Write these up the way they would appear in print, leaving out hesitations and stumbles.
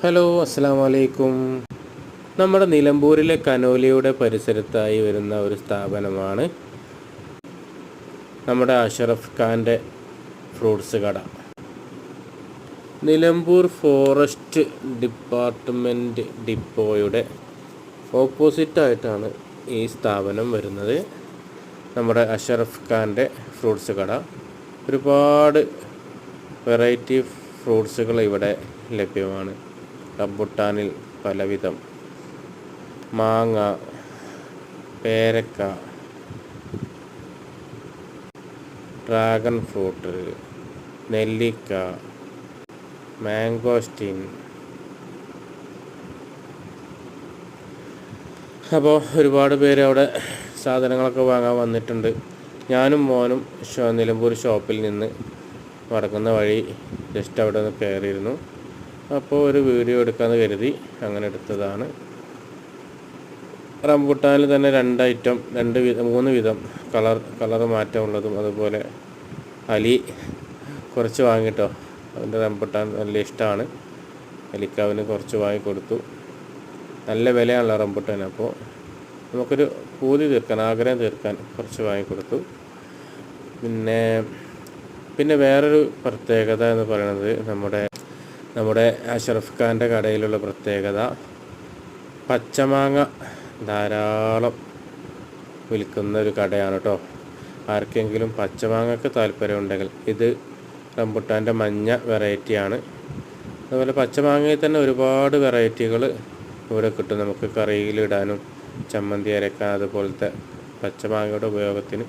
Hello, അസ്സലാമു അലൈക്കും. നമ്മുടെ നിലമ്പൂരിലെ കനോലിയുടെ പരിസരത്തായി വരുന്ന ഒരു സ്ഥാപനമാണ് നമ്മുടെ അഷറഫ് ഖാൻ്റെ ഫ്രൂട്ട്സ് കട. നിലമ്പൂർ ഫോറസ്റ്റ് ഡിപ്പാർട്ട്മെൻറ്റ് ഡിപ്പോയുടെ ഓപ്പോസിറ്റായിട്ടാണ് ഈ സ്ഥാപനം വരുന്നത്. നമ്മുടെ അഷറഫ് ഖാൻ്റെ ഫ്രൂട്ട്സ് കട. ഒരുപാട് വെറൈറ്റി ഫ്രൂട്ട്സുകൾ ഇവിടെ ലഭ്യമാണ്. റംബുട്ടാനിൽ പലവിധം, മാങ്ങ, പേരക്ക, ഡ്രാഗൺ ഫ്രൂട്ട്, നെല്ലിക്ക, മാംഗോസ്റ്റീൻ. അപ്പോൾ ഒരുപാട് പേര് അവിടെ സാധനങ്ങളൊക്കെ വാങ്ങാൻ വന്നിട്ടുണ്ട്. ഞാനും മോനും നിലമ്പൂർ ഷോപ്പിൽ നിന്ന് മടങ്ങുന്ന വഴി ജസ്റ്റ് അവിടെ നിന്ന് കയറിയിരുന്നു. അപ്പോൾ ഒരു വീഡിയോ എടുക്കാമെന്ന് കരുതി അങ്ങനെ എടുത്തതാണ്. റംബുട്ടാനിൽ തന്നെ മൂന്ന് വിധം കളർ മാറ്റമുള്ളതും, അതുപോലെ അലി കുറച്ച് വാങ്ങിട്ടോ. അതിൻ്റെ റംബുട്ടാൻ നല്ല ഇഷ്ടമാണ്. അലിക്കാവിന് കുറച്ച് വാങ്ങിക്കൊടുത്തു. നല്ല വിലയാണല്ലോ റംബുട്ടാൻ. അപ്പോൾ നമുക്കൊരു പൂതി തീർക്കാൻ, ആഗ്രഹം തീർക്കാൻ കുറച്ച് വാങ്ങിക്കൊടുത്തു. പിന്നെ വേറൊരു പ്രത്യേകത എന്ന് പറയുന്നത് നമ്മുടെ അഷറഫ് ഖാൻ്റെ കടയിലുള്ള പ്രത്യേകത, പച്ചമാങ്ങ ധാരാളം വിൽക്കുന്ന ഒരു കടയാണ് കേട്ടോ. ആർക്കെങ്കിലും പച്ചമാങ്ങക്ക് താല്പര്യമുണ്ടെങ്കിൽ, ഇത് റംബുട്ടാൻ്റെ മഞ്ഞ വെറൈറ്റിയാണ്. അതുപോലെ പച്ചമാങ്ങയിൽ തന്നെ ഒരുപാട് വെറൈറ്റികൾ ഇവിടെ കിട്ടും. നമുക്ക് കറിയിലിടാനും ചമ്മന്തി അരക്കാൻ, അതുപോലത്തെ പച്ചമാങ്ങയുടെ ഉപയോഗത്തിന്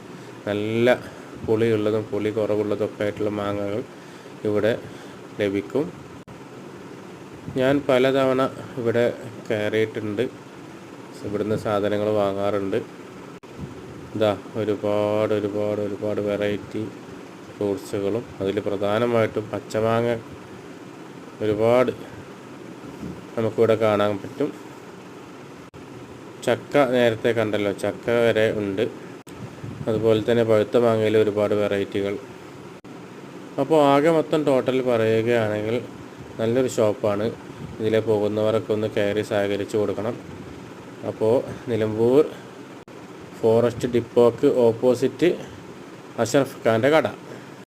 നല്ല പുളിയുള്ളതും പുളി കുറവുള്ളതൊക്കെ ആയിട്ടുള്ള മാങ്ങകൾ ഇവിടെ ലഭിക്കും. ഞാൻ പലതവണ ഇവിടെ കയറിയിട്ടുണ്ട്, ഇവിടുന്ന് സാധനങ്ങൾ വാങ്ങാറുണ്ട്. ഒരുപാട് വെറൈറ്റി ഫ്രൂട്ട്സുകളും, അതിൽ പ്രധാനമായിട്ടും പച്ചമാങ്ങ ഒരുപാട് നമുക്കിവിടെ കാണാൻ പറ്റും. ചക്ക നേരത്തെ കണ്ടല്ലോ, ചക്ക വരെ ഉണ്ട്. അതുപോലെ തന്നെ പഴുത്ത മാങ്ങയിൽ ഒരുപാട് വെറൈറ്റികൾ. അപ്പോൾ ആകെ മൊത്തം ടോട്ടൽ പറയുകയാണെങ്കിൽ നല്ലൊരു ഷോപ്പാണ്. ഇതിലെ പോകുന്നവരൊക്കെ ഒന്ന് കയറി സഹകരിച്ചു കൊടുക്കണം. അപ്പോൾ നിലമ്പൂർ ഫോറസ്റ്റ് ഡിപ്പോക്ക് ഓപ്പോസിറ്റ് അഷറഫ് ഖാൻ്റെ കട.